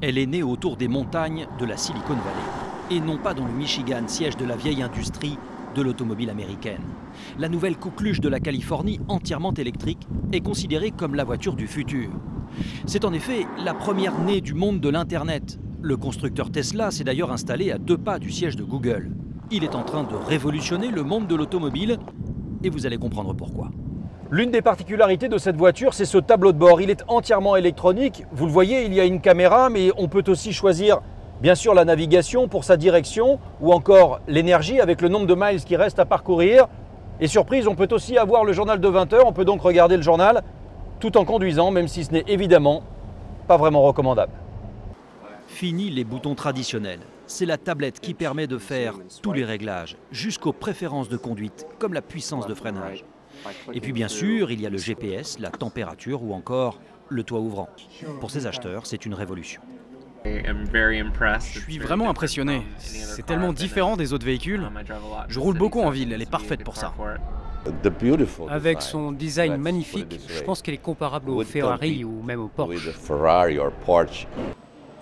Elle est née autour des montagnes de la Silicon Valley, et non pas dans le Michigan, siège de la vieille industrie de l'automobile américaine. La nouvelle coqueluche de la Californie, entièrement électrique, est considérée comme la voiture du futur. C'est en effet la première née du monde de l'Internet. Le constructeur Tesla s'est d'ailleurs installé à 2 pas du siège de Google. Il est en train de révolutionner le monde de l'automobile, et vous allez comprendre pourquoi. L'une des particularités de cette voiture, c'est ce tableau de bord. Il est entièrement électronique. Vous le voyez, il y a une caméra, mais on peut aussi choisir, bien sûr, la navigation pour sa direction ou encore l'énergie avec le nombre de miles qui reste à parcourir. Et surprise, on peut aussi avoir le journal de 20 heures. On peut donc regarder le journal tout en conduisant, même si ce n'est évidemment pas vraiment recommandable. Fini les boutons traditionnels. C'est la tablette qui permet de faire tous les réglages, jusqu'aux préférences de conduite, comme la puissance de freinage. Et puis bien sûr, il y a le GPS, la température ou encore le toit ouvrant. Pour ces acheteurs, c'est une révolution. Je suis vraiment impressionné. C'est tellement différent des autres véhicules. Je roule beaucoup en ville, elle est parfaite pour ça. Avec son design magnifique, je pense qu'elle est comparable au Ferrari ou même au Porsche.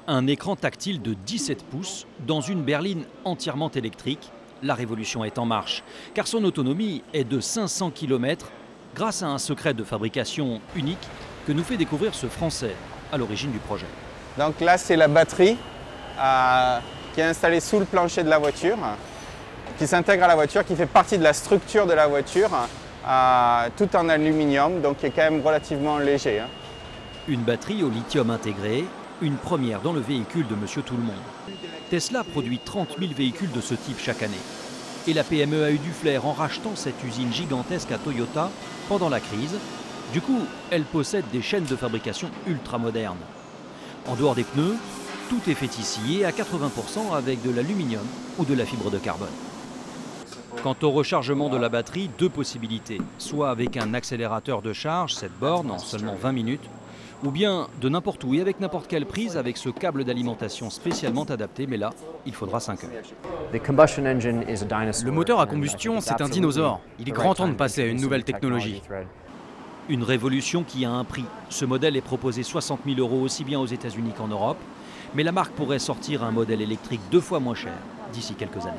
Un écran tactile de 17 pouces dans une berline entièrement électrique. La révolution est en marche, car son autonomie est de 500 km grâce à un secret de fabrication unique que nous fait découvrir ce Français à l'origine du projet. Donc là, c'est la batterie qui est installée sous le plancher de la voiture, qui s'intègre à la voiture, qui fait partie de la structure de la voiture, tout en aluminium, donc qui est quand même relativement léger. Une batterie au lithium intégré, une première dans le véhicule de Monsieur Tout-le-Monde. Tesla produit 30 000 véhicules de ce type chaque année. Et la PME a eu du flair en rachetant cette usine gigantesque à Toyota pendant la crise. Du coup, elle possède des chaînes de fabrication ultra modernes. En dehors des pneus, tout est fait ici et à 80% avec de l'aluminium ou de la fibre de carbone. Quant au rechargement de la batterie, 2 possibilités. Soit avec un accélérateur de charge, cette borne en seulement 20 minutes, ou bien de n'importe où et avec n'importe quelle prise avec ce câble d'alimentation spécialement adapté, mais là, il faudra 5 heures. Le moteur à combustion, c'est un dinosaure. Il est grand temps de passer à une nouvelle technologie. Une révolution qui a un prix. Ce modèle est proposé 60 000 € aussi bien aux États-Unis qu'en Europe, mais la marque pourrait sortir un modèle électrique 2 fois moins cher d'ici quelques années.